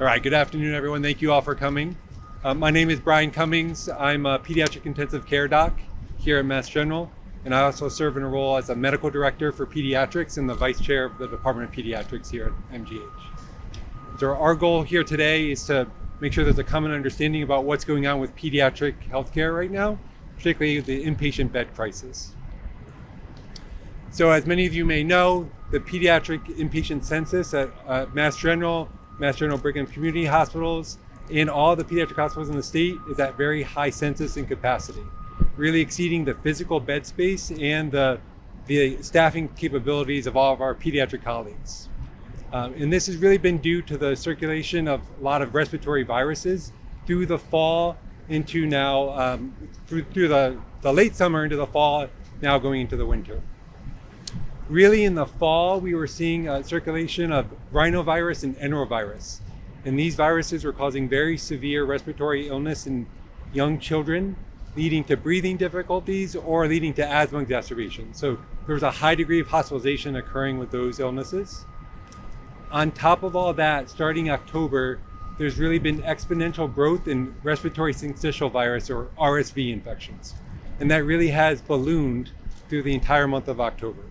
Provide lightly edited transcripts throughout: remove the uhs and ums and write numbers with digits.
All right, good afternoon, everyone. Thank you all for coming. My name is Brian Cummings. I'm a pediatric intensive care doc here at Mass General, and I also serve in a role as a medical director for pediatrics and the vice chair of the Department of Pediatrics here at MGH. So our goal here today is to make sure there's a common understanding about what's going on with pediatric healthcare right now, particularly the inpatient bed crisis. So as many of you may know, the pediatric inpatient census at Mass General Brigham community hospitals, and all the pediatric hospitals in the state is at very high census and capacity, really exceeding the physical bed space and the staffing capabilities of all of our pediatric colleagues. And this has really been due to the circulation of a lot of respiratory viruses through the fall into now, through the late summer into the fall, now going into the winter. Really in the fall, we were seeing a circulation of rhinovirus and enterovirus. And these viruses were causing very severe respiratory illness in young children, leading to breathing difficulties or leading to asthma exacerbation. So there was a high degree of hospitalization occurring with those illnesses. On top of all that, starting October, there's really been exponential growth in respiratory syncytial virus or RSV infections. And that really has ballooned through the entire month of October.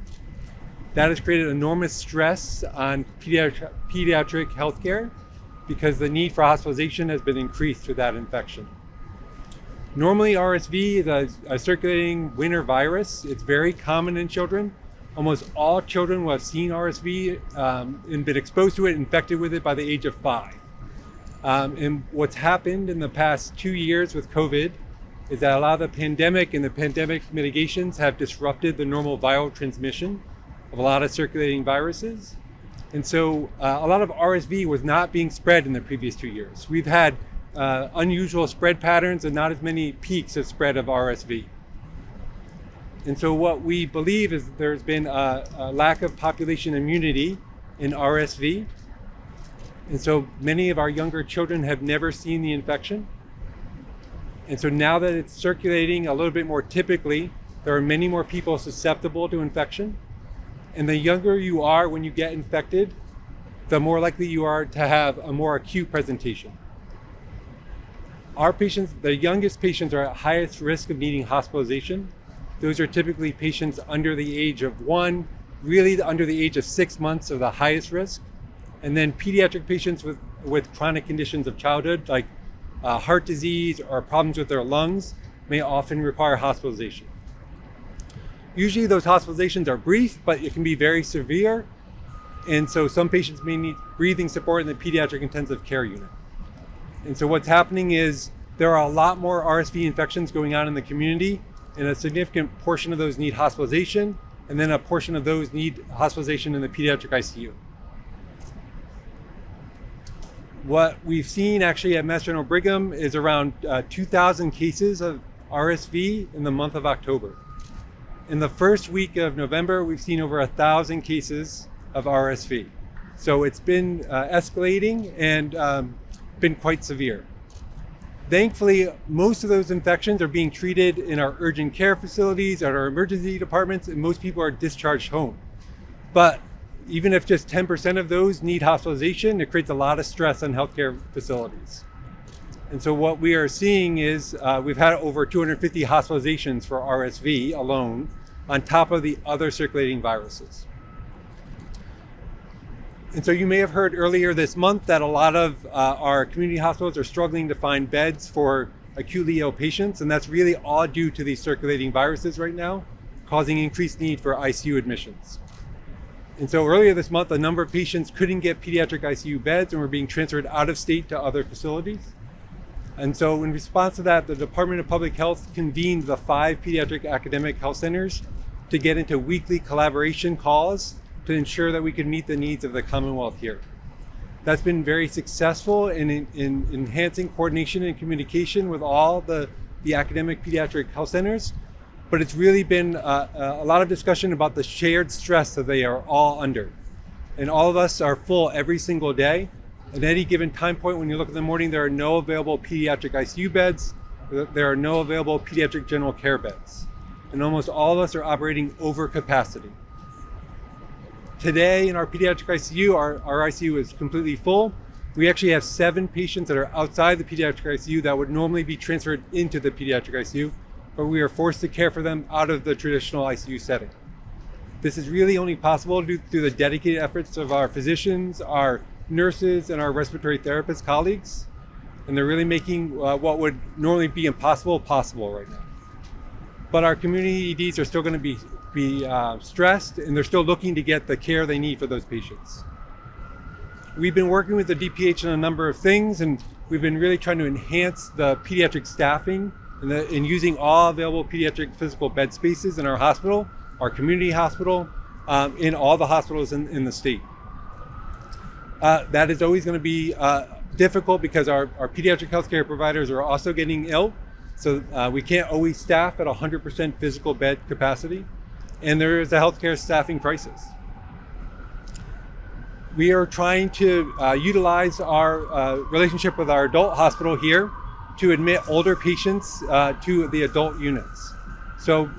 That has created enormous stress on pediatric healthcare because the need for hospitalization has been increased through that infection. Normally RSV is a circulating winter virus. It's very common in children. Almost all children will have seen RSV and been exposed to it, infected with it by the age of 5. And what's happened in the past 2 years with COVID is that a lot of the pandemic and the pandemic mitigations have disrupted the normal viral transmission of a lot of circulating viruses. And so a lot of RSV was not being spread in the previous 2 years. We've had unusual spread patterns and not as many peaks of spread of RSV. And so what we believe is there's been a lack of population immunity in RSV. And so many of our younger children have never seen the infection. And so now that it's circulating a little bit more typically, there are many more people susceptible to infection. And the younger you are when you get infected, the more likely you are to have a more acute presentation. Our patients, the youngest patients, are at highest risk of needing hospitalization. Those are typically patients under the age of 1, really under the age of 6 months are the highest risk. And then pediatric patients with chronic conditions of childhood, like heart disease or problems with their lungs, may often require hospitalization. Usually those hospitalizations are brief, but it can be very severe. And so some patients may need breathing support in the pediatric intensive care unit. And so what's happening is there are a lot more RSV infections going on in the community, and a significant portion of those need hospitalization, and then a portion of those need hospitalization in the pediatric ICU. What we've seen actually at Mass General Brigham is around 2,000 cases of RSV in the month of October. In the first week of November, we've seen over 1,000 cases of RSV. So it's been escalating and been quite severe. Thankfully, most of those infections are being treated in our urgent care facilities, at our emergency departments, and most people are discharged home. But even if just 10% of those need hospitalization, it creates a lot of stress on healthcare facilities. And so what we are seeing is we've had over 250 hospitalizations for RSV alone, on top of the other circulating viruses. And so you may have heard earlier this month that a lot of our community hospitals are struggling to find beds for acutely ill patients, and that's really all due to these circulating viruses right now, causing increased need for ICU admissions. And so earlier this month, a number of patients couldn't get pediatric ICU beds and were being transferred out of state to other facilities. And so in response to that, the Department of Public Health convened the 5 pediatric academic health centers to get into weekly collaboration calls to ensure that we could meet the needs of the Commonwealth here. That's been very successful in enhancing coordination and communication with all the academic pediatric health centers, but it's really been a lot of discussion about the shared stress that they are all under. And all of us are full every single day. At any given time point, when you look in the morning, there are no available pediatric ICU beds. There are no available pediatric general care beds. And almost all of us are operating over capacity. Today in our pediatric ICU, our ICU is completely full. We actually have 7 patients that are outside the pediatric ICU that would normally be transferred into the pediatric ICU, but we are forced to care for them out of the traditional ICU setting. This is really only possible through the dedicated efforts of our physicians, our nurses, and our respiratory therapist colleagues. And they're really making what would normally be impossible possible right now. But our community EDs are still going to be stressed, and they're still looking to get the care they need for those patients. We've been working with the DPH on a number of things, and we've been really trying to enhance the pediatric staffing and using all available pediatric physical bed spaces in our hospital, our community hospital, in all the hospitals in the state. That is always going to be difficult because our pediatric healthcare providers are also getting ill. So we can't always staff at 100% physical bed capacity. And there is a healthcare staffing crisis. We are trying to utilize our relationship with our adult hospital here to admit older patients to the adult units. So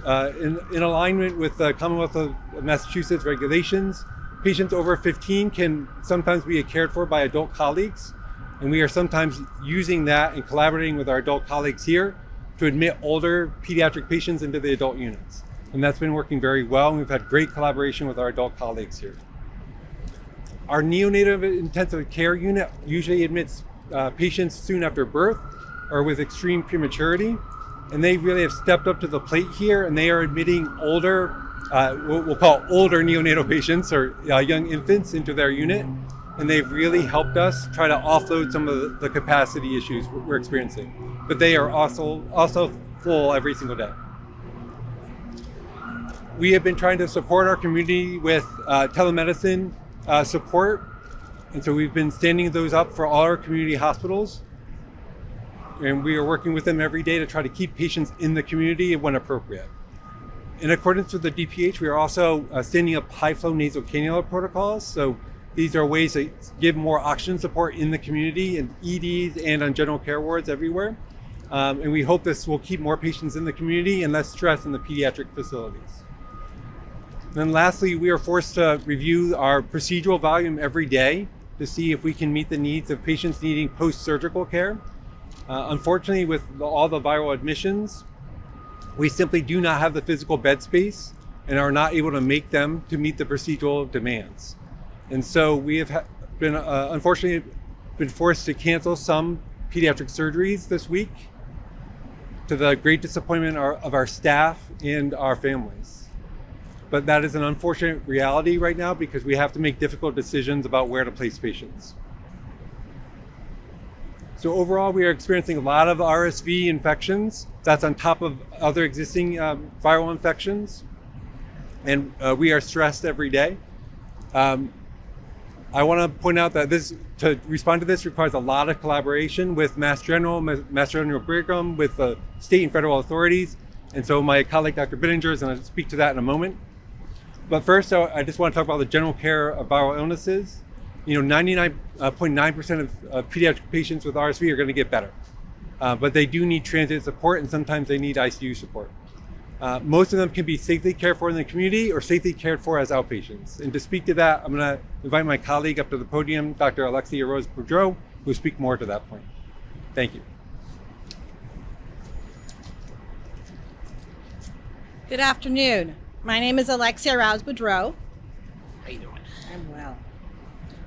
in alignment with the Commonwealth of Massachusetts regulations, patients over 15 can sometimes be cared for by adult colleagues. And we are sometimes using that and collaborating with our adult colleagues here to admit older pediatric patients into the adult units. And that's been working very well. And we've had great collaboration with our adult colleagues here. Our neonatal intensive care unit usually admits patients soon after birth or with extreme prematurity. And they really have stepped up to the plate here, and they are admitting older, we'll call older neonatal patients or young infants into their unit. And they've really helped us try to offload some of the capacity issues we're experiencing. But they are also full every single day. We have been trying to support our community with telemedicine support. And so we've been standing those up for all our community hospitals. And we are working with them every day to try to keep patients in the community when appropriate. In accordance with the DPH, we are also standing up high-flow nasal cannula protocols. So these are ways to give more oxygen support in the community, in EDs and on general care wards everywhere. And we hope this will keep more patients in the community and less stress in the pediatric facilities. And then lastly, we are forced to review our procedural volume every day to see if we can meet the needs of patients needing post-surgical care. Unfortunately, with all the viral admissions, we simply do not have the physical bed space and are not able to make them to meet the procedural demands. And so we have been, unfortunately, been forced to cancel some pediatric surgeries this week to the great disappointment of our staff and our families. But that is an unfortunate reality right now because we have to make difficult decisions about where to place patients. So overall, we are experiencing a lot of RSV infections. That's on top of other existing viral infections. And we are stressed every day. I want to point out that to respond to this requires a lot of collaboration with Mass General Brigham, with the state and federal authorities. And so my colleague, Dr. Bittinger, is going to speak to that in a moment. But first, I just want to talk about the general care of viral illnesses. 99.9% of pediatric patients with RSV are going to get better. But they do need transit support, and sometimes they need ICU support. Most of them can be safely cared for in the community or safely cared for as outpatients. And to speak to that, I'm going to invite my colleague up to the podium, Dr. Alexia Rose-Boudreau, who will speak more to that point. Thank you. Good afternoon. My name is Alexia Rose-Boudreau. How you doing? I'm well.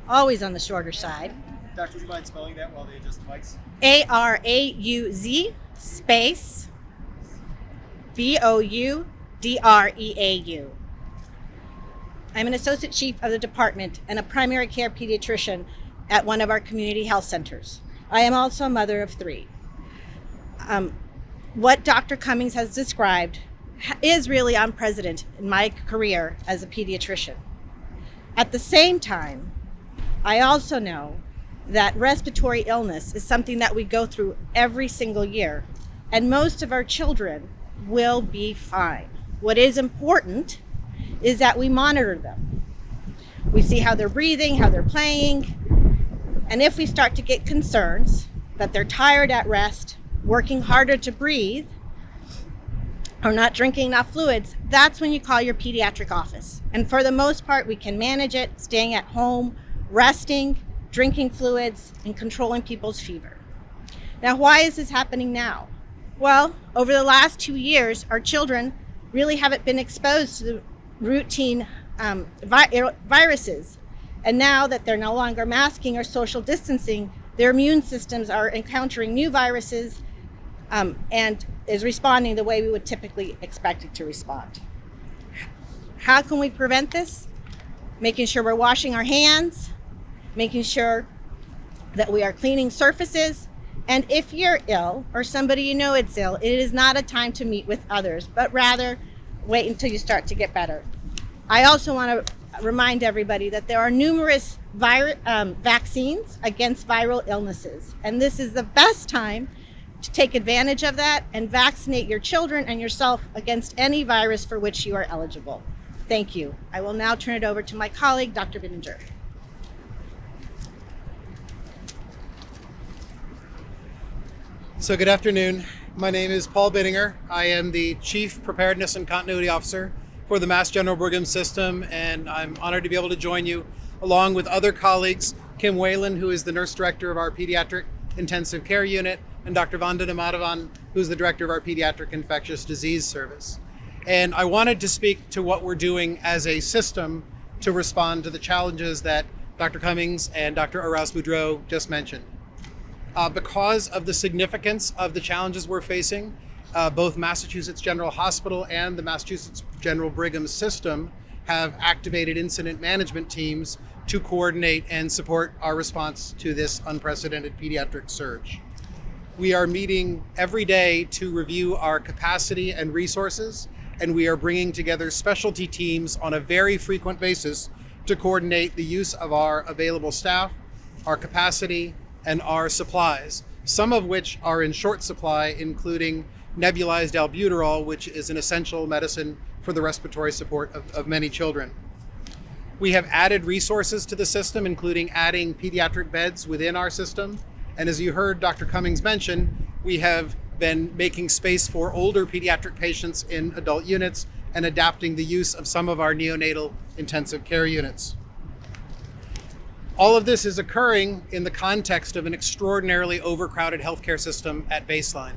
Always on the shorter side. Doctor, would you mind spelling that while they adjust the mics? A-R-A-U-Z space B-O-U-D-R-E-A-U. I'm an associate chief of the department and a primary care pediatrician at one of our community health centers. I am also a mother of 3. What Dr. Cummings has described is really unprecedented in my career as a pediatrician. At the same time, I also know that respiratory illness is something that we go through every single year, and most of our children will be fine. What is important is that we monitor them. We see how they're breathing, how they're playing, and if we start to get concerns that they're tired at rest, working harder to breathe, or not drinking enough fluids, that's when you call your pediatric office. And for the most part, we can manage it, staying at home, resting, drinking fluids, and controlling people's fever. Now, why is this happening now? Well, over the last 2 years, our children really haven't been exposed to the routine viruses. And now that they're no longer masking or social distancing, their immune systems are encountering new viruses and is responding the way we would typically expect it to respond. How can we prevent this? Making sure we're washing our hands, making sure that we are cleaning surfaces, and if you're ill or somebody you know is ill, it is not a time to meet with others, but rather wait until you start to get better. I also want to remind everybody that there are numerous vaccines against viral illnesses, and this is the best time to take advantage of that and vaccinate your children and yourself against any virus for which you are eligible. Thank you. I will now turn it over to my colleague, Dr. Bittinger. So good afternoon. My name is Paul Bittinger. I am the Chief Preparedness and Continuity Officer for the Mass General Brigham system, and I'm honored to be able to join you along with other colleagues, Kim Whalen, who is the Nurse Director of our Pediatric Intensive Care Unit, and Dr. Vandana Madhavan, who's the Director of our Pediatric Infectious Disease Service. And I wanted to speak to what we're doing as a system to respond to the challenges that Dr. Cummings and Dr. Aras-Boudreau just mentioned. Because of the significance of the challenges we're facing, both Massachusetts General Hospital and the Massachusetts General Brigham system have activated incident management teams to coordinate and support our response to this unprecedented pediatric surge. We are meeting every day to review our capacity and resources, and we are bringing together specialty teams on a very frequent basis to coordinate the use of our available staff, our capacity, and our supplies, some of which are in short supply, including nebulized albuterol, which is an essential medicine for the respiratory support of many children. We have added resources to the system, including adding pediatric beds within our system. And as you heard Dr. Cummings mention, we have been making space for older pediatric patients in adult units and adapting the use of some of our neonatal intensive care units. All of this is occurring in the context of an extraordinarily overcrowded healthcare system at baseline.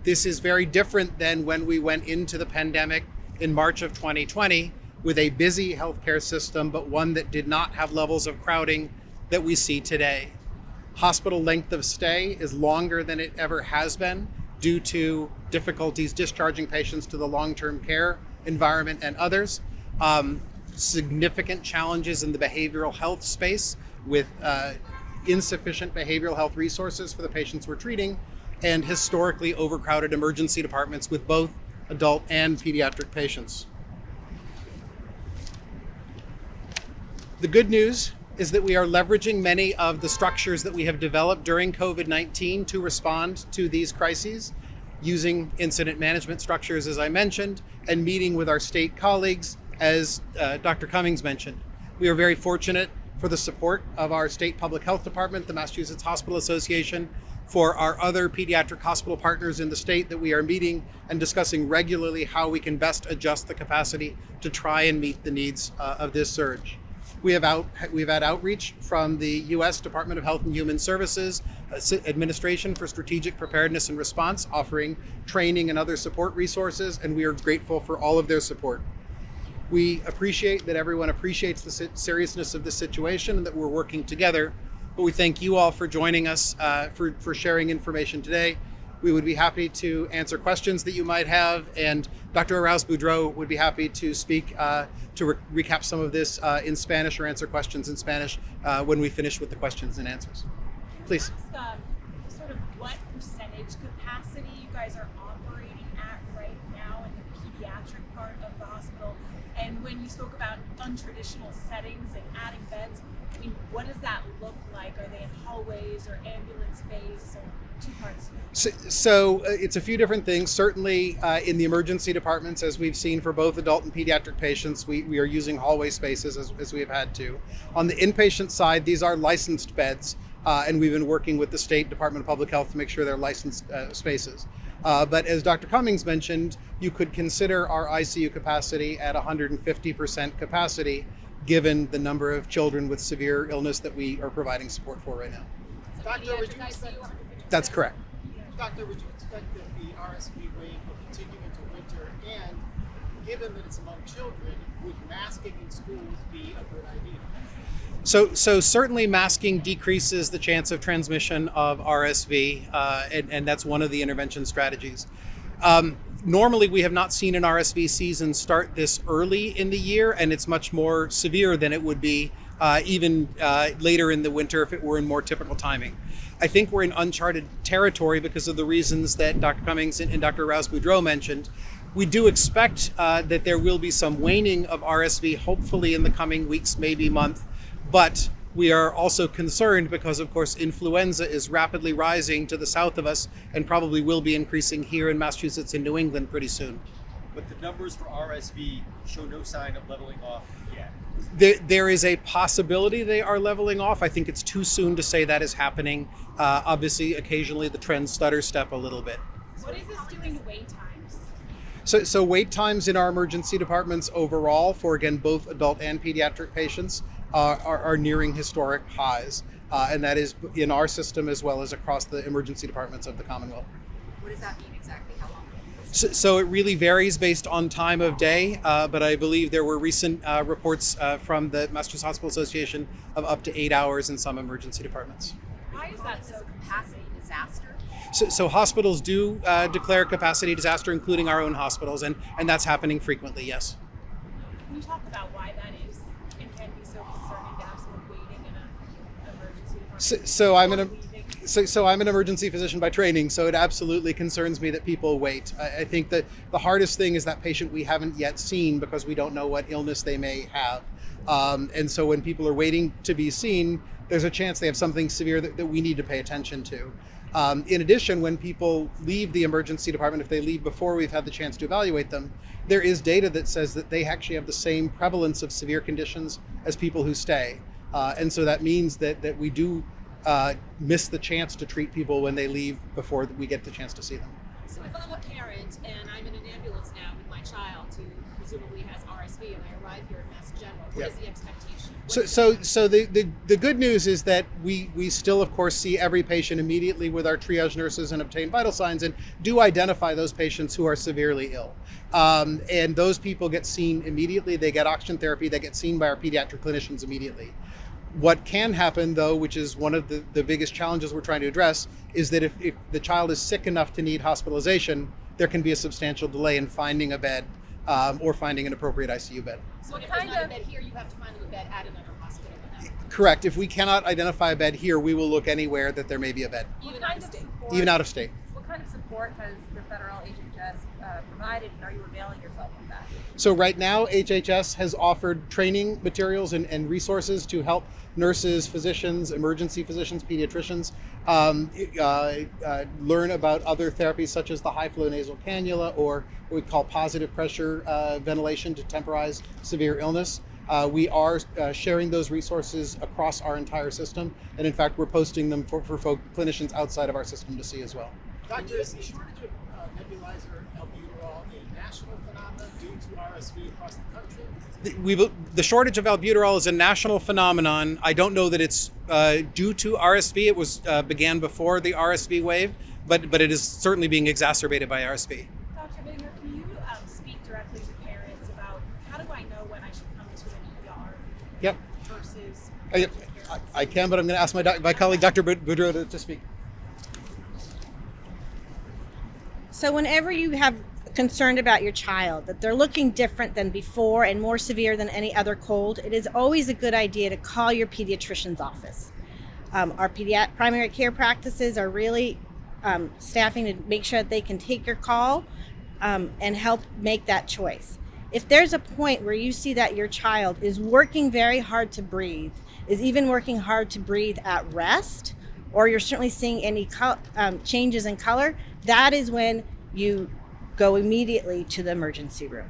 This is very different than when we went into the pandemic in March of 2020 with a busy healthcare system, but one that did not have levels of crowding that we see today. Hospital length of stay is longer than it ever has been due to difficulties discharging patients to the long-term care environment and others. Significant challenges in the behavioral health space with insufficient behavioral health resources for the patients we're treating, and historically overcrowded emergency departments with both adult and pediatric patients. The good news is that we are leveraging many of the structures that we have developed during COVID-19 to respond to these crises, using incident management structures, as I mentioned, and meeting with our state colleagues, as Dr. Cummings mentioned. We are very fortunate for the support of our state public health department, the Massachusetts Hospital Association, for our other pediatric hospital partners in the state that we are meeting and discussing regularly how we can best adjust the capacity to try and meet the needs of this surge. We've had outreach from the U.S. Department of Health and Human Services Administration for Strategic Preparedness and Response, offering training and other support resources, and we are grateful for all of their support. We appreciate that everyone appreciates the seriousness of the situation and that we're working together, but we thank you all for joining us, for sharing information today. We would be happy to answer questions that you might have, and Dr. Aras-Boudreau would be happy to speak to recap some of this in Spanish or answer questions in Spanish when we finish with the questions and answers. Please. Ask, sort of what percentage capacity you guys are operating at right now in the pediatric part of the hospital, and when you spoke about untraditional settings and adding beds, I mean, what does that look like? Are they in hallways or ambulance bays, or two parts? So it's a few different things. Certainly in the emergency departments, as we've seen for both adult and pediatric patients, we are using hallway spaces as we have had to. On the inpatient side, these are licensed beds, and we've been working with the State Department of Public Health to make sure they're licensed spaces. But as Dr. Cummings mentioned, you could consider our ICU capacity at 150% capacity given the number of children with severe illness that we are providing support for right now. Doctor, would you expect, That's correct. Doctor, would you expect that the RSV wave will continue into winter? And given that it's among children, would masking in schools be a good idea? So certainly masking decreases the chance of transmission of RSV, and that's one of the intervention strategies. Normally, we have not seen an RSV season start this early in the year, and it's much more severe than it would be even later in the winter if it were in more typical timing. I think we're in uncharted territory because of the reasons that Dr. Cummings and Dr. Rouse-Boudreau mentioned. We do expect that there will be some waning of RSV, hopefully in the coming weeks, maybe month, but we are also concerned because, of course, influenza is rapidly rising to the south of us and probably will be increasing here in Massachusetts and New England pretty soon. But the numbers for RSV show no sign of leveling off yet. There is a possibility they are leveling off. I think it's too soon to say that is happening. Obviously, occasionally the trends stutter step a little bit. What is this doing to wait times? So wait times in our emergency departments overall for, again, both adult and pediatric patients are nearing historic highs. And that is in our system as well as across the emergency departments of the Commonwealth. What does that mean exactly? How long? So it really varies based on time of day, but I believe there were recent reports from the Massachusetts Hospital Association of up to 8 hours in some emergency departments. Why is that so? Capacity disaster? So hospitals do declare capacity disaster, including our own hospitals, and that's happening frequently, yes. Can you talk about why that is and can be so concerning to have someone waiting in an emergency department? So I'm an emergency physician by training, so it absolutely concerns me that people wait. I think that the hardest thing is that patient we haven't yet seen because we don't know what illness they may have. And so when people are waiting to be seen, there's a chance they have something severe that we need to pay attention to. In addition, when people leave the emergency department, if they leave before we've had the chance to evaluate them, there is data that says that they actually have the same prevalence of severe conditions as people who stay. And so that means that we do miss the chance to treat people when they leave before we get the chance to see them. So if I'm a parent and I'm in an ambulance now with my child who presumably has RSV and I arrive here at Mass General, what is the expectation? So the good news is that we still, of course, see every patient immediately with our triage nurses and obtain vital signs and do identify those patients who are severely ill. And those people get seen immediately. They get oxygen therapy. They get seen by our pediatric clinicians immediately. What can happen, though, which is one of the biggest challenges we're trying to address, is that if the child is sick enough to need hospitalization, there can be a substantial delay in finding a bed or finding an appropriate ICU bed. So if there's not a bed here, you have to find them a bed at another hospital. Correct. If we cannot identify a bed here, we will look anywhere that there may be a bed. Even out of state. Even out of state. What kind of support has the federal HHS provided, and are you availing yourself of that? So right now, HHS has offered training materials and resources to help nurses, physicians, emergency physicians, pediatricians learn about other therapies such as the high flow nasal cannula or what we call positive pressure ventilation to temporize severe illness. We are sharing those resources across our entire system, and in fact, we're posting them for clinicians outside of our system to see as well. Doctor, is the shortage of nebulizer albuterol a national phenomenon due to RSV across the country? The shortage of albuterol is a national phenomenon. I don't know that it's due to RSV. It was began before the RSV wave, but it is certainly being exacerbated by RSV. Dr. Binger, can you speak directly to parents about how do I know when I should come to an ER Yep. versus I can, but I'm going to ask my colleague, Dr. Boudreau, to speak. So whenever you have concerned about your child, that they're looking different than before and more severe than any other cold, it is always a good idea to call your pediatrician's office. Our primary care practices are really staffing to make sure that they can take your call and help make that choice. If there's a point where you see that your child is working very hard to breathe, is even working hard to breathe at rest, or you're certainly seeing any changes in color, that is when you go immediately to the emergency room.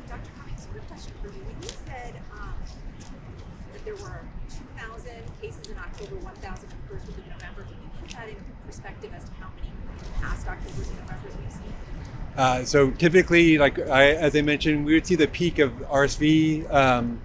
Dr. Cummings, quick question for you. When you said that there were 2,000 cases in October, 1,000 in the first week of November. Can you put that in perspective as to how many past Octobers and Novembers we've seen? So typically, as I mentioned, we would see the peak of RSV,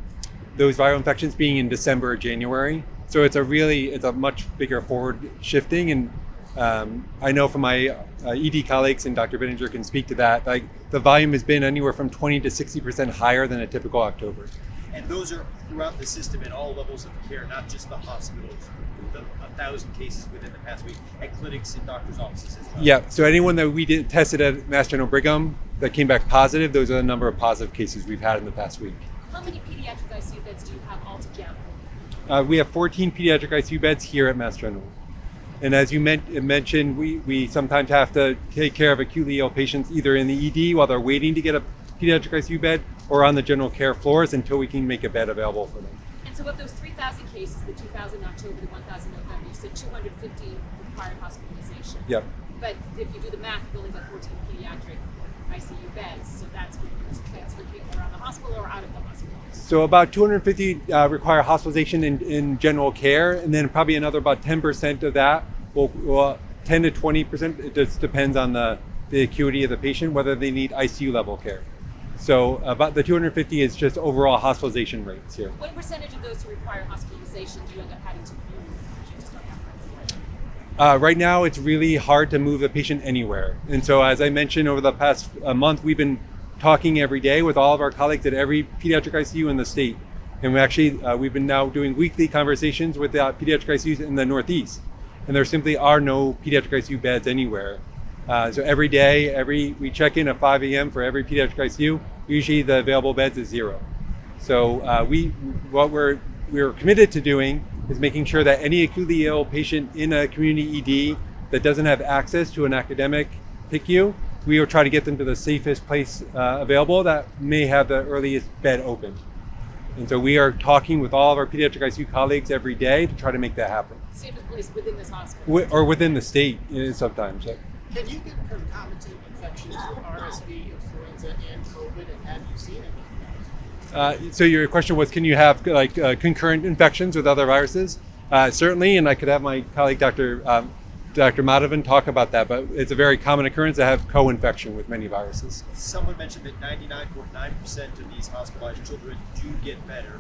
those viral infections being in December or January. So it's a much bigger forward shifting. And I know from my ED colleagues, and Dr. Bittinger can speak to that, like the volume has been anywhere from 20 to 60% higher than a typical October. And those are throughout the system at all levels of care, not just the hospitals. 1,000 cases within the past week at clinics and doctors' offices as well. Yeah, so anyone that we did tested at Mass General Brigham that came back positive, those are the number of positive cases we've had in the past week. How many pediatric ICU beds do you have altogether? We have 14 pediatric ICU beds here at Mass General. And as you mentioned, we sometimes have to take care of acutely ill patients either in the ED while they're waiting to get a pediatric ICU bed or on the general care floors until we can make a bed available for them. And so of those 3,000 cases, the 2,000 October, the 1,000 November, you said 250 required hospitalization. Yep. But if you do the math, you've only got 14 pediatric ICU beds, so that's when you transfer people around the hospital or out of the hospital. So about 250 require hospitalization in general care, and then probably another about 10% of that, will 10 to 20%, it just depends on the acuity of the patient, whether they need ICU level care. So about the 250 is just overall hospitalization rates here. What percentage of those who require hospitalization do you end up having to move? You just don't have room for it? Right now, it's really hard to move the patient anywhere. And so as I mentioned, over the past month, we've been talking every day with all of our colleagues at every pediatric ICU in the state. And we've been now doing weekly conversations with the pediatric ICUs in the Northeast. And there simply are no pediatric ICU beds anywhere. So every day, we check in at 5 a.m. for every pediatric ICU. Usually the available beds is 0. So what we're committed to doing is making sure that any acutely ill patient in a community ED that doesn't have access to an academic PICU, we will try to get them to the safest place available that may have the earliest bed open. And so we are talking with all of our pediatric ICU colleagues every day to try to make that happen. Safest place within this hospital? Or within the state sometimes. Can you get concomitant infections with RSV, influenza, and COVID, and have you seen any? So your question was, can you have concurrent infections with other viruses? Certainly, and I could have my colleague Dr. Madhavan talk about that, but it's a very common occurrence to have co-infection with many viruses. Someone mentioned that 99.9% of these hospitalized children do get better.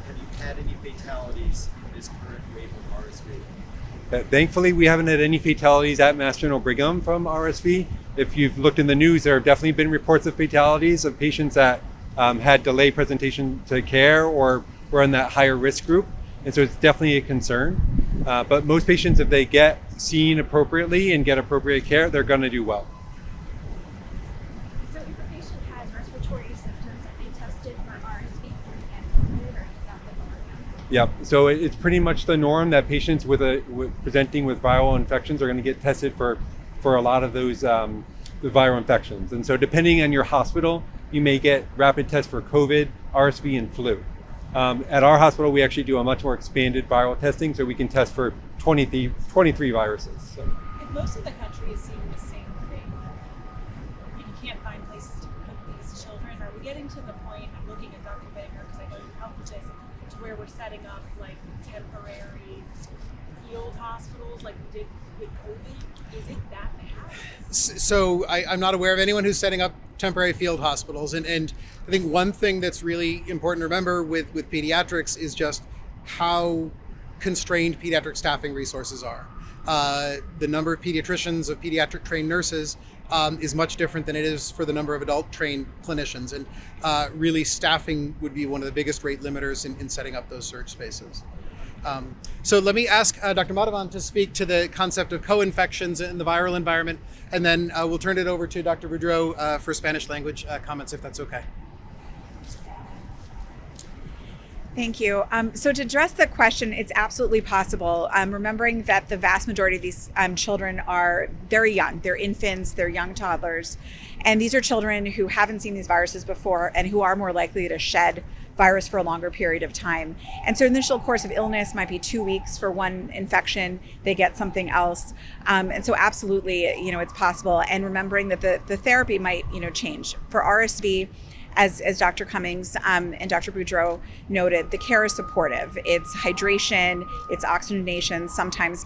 Have you had any fatalities in this current wave of RSV? Thankfully, we haven't had any fatalities at Mass General Brigham from RSV. If you've looked in the news, there have definitely been reports of fatalities of patients that had delayed presentation to care or were in that higher risk group. And so it's definitely a concern. But most patients, if they get seen appropriately and get appropriate care, they're going to do well. So if a patient has respiratory symptoms, are they tested for RSV and COVID, or is that the norm? Yep. So it's pretty much the norm that patients presenting with viral infections are going to get tested for a lot of those the viral infections. And so depending on your hospital, you may get rapid tests for COVID, RSV, and flu. At our hospital, we actually do a much more expanded viral testing, so we can test for 23 viruses. So. If most of the country is seeing the same thing, you can't find places to put these children. Are we getting to the point, I'm looking at Dr. Banger because I know you helped with this, to where we're setting up like temporary field hospitals like we did with COVID? Is it that bad? So I'm not aware of anyone who's setting up temporary field hospitals. And I think one thing that's really important to remember with pediatrics is just how constrained pediatric staffing resources are. The number of pediatricians, of pediatric trained nurses is much different than it is for the number of adult trained clinicians. And really staffing would be one of the biggest rate limiters in setting up those surge spaces. So let me ask Dr. Madhavan to speak to the concept of co-infections in the viral environment, and then we'll turn it over to Dr. Boudreau for Spanish language comments, if that's okay. Thank you. So to address the question, it's absolutely possible. Remembering that the vast majority of these children are very young. They're infants, they're young toddlers. And these are children who haven't seen these viruses before and who are more likely to shed virus for a longer period of time. And so initial course of illness might be 2 weeks for one infection, they get something else. And so absolutely, it's possible. And remembering that the therapy might, change. For RSV, as Dr. Cummings and Dr. Boudreau noted, the care is supportive. It's hydration, it's oxygenation. Sometimes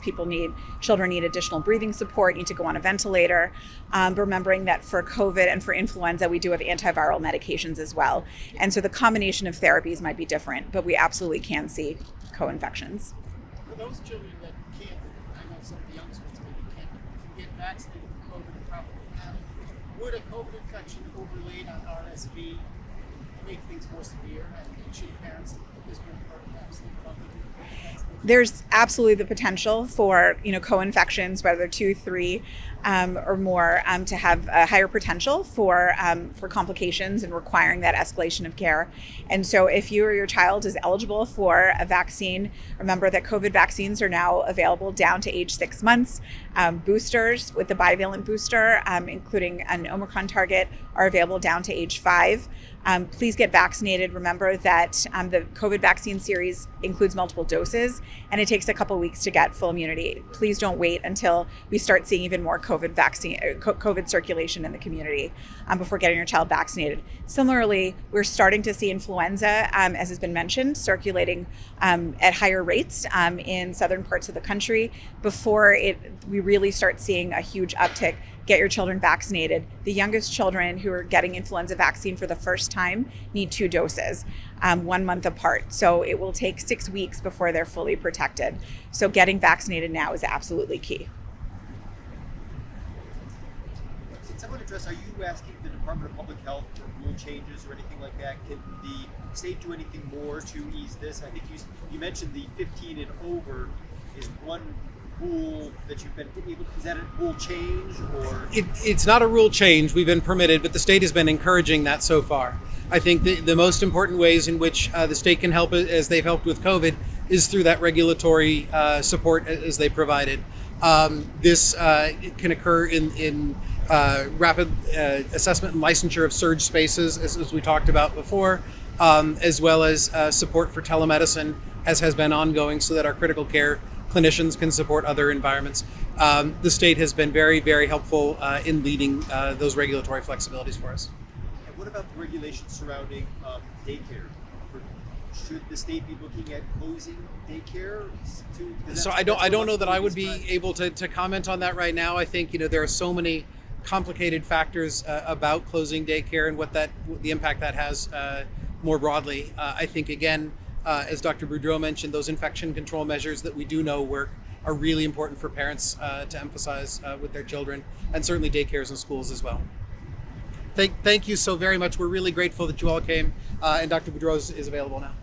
children need additional breathing support, need to go on a ventilator. Remembering that for COVID and for influenza, we do have antiviral medications as well. And so the combination of therapies might be different, but we absolutely can see co-infections. For those children that can't, I know some of the youngest ones maybe can't get vaccinated for COVID and probably have it, would a COVID infection overlaid on RSV make things more severe? And should parents at this point perhaps think about getting vaccinated? There's absolutely the potential for co-infections, whether 2, 3, or more, to have a higher potential for complications and requiring that escalation of care. And so if you or your child is eligible for a vaccine, remember that COVID vaccines are now available down to age 6 months. Boosters with the bivalent booster, including an Omicron target, are available down to age 5. Please get vaccinated. Remember that the COVID vaccine series includes multiple doses, and it takes a couple weeks to get full immunity. Please don't wait until we start seeing even more COVID circulation in the community before getting your child vaccinated. Similarly, we're starting to see influenza, as has been mentioned, circulating at higher rates in southern parts of the country. Before we really start seeing a huge uptick, get your children vaccinated. The youngest children who are getting influenza vaccine for the first time need 2 doses, 1 month apart. So it will take 6 weeks before they're fully protected. So getting vaccinated now is absolutely key. Can someone address, are you asking the Department of Public Health for rule changes or anything like that? Can the state do anything more to ease this? I think you mentioned the 15 and over is one rule that you've been able, is that a rule change or? It's not a rule change. We've been permitted, but the state has been encouraging that so far. I think the most important ways in which the state can help, as they've helped with COVID, is through that regulatory support as they provided. This can occur in rapid assessment and licensure of surge spaces, as we talked about before, as well as support for telemedicine, as has been ongoing, so that our critical care clinicians can support other environments. The state has been very, very helpful in leading those regulatory flexibilities for us. And what about the regulations surrounding daycare? Should the state be looking at closing daycare? So I don't know that I would be able to comment on that right now. I think there are so many complicated factors about closing daycare and what the impact that has more broadly. I think again, as Dr. Boudreau mentioned, those infection control measures that we do know work are really important for parents to emphasize with their children, and certainly daycares and schools as well. Thank you so very much. We're really grateful that you all came, and Dr. Boudreau is available now.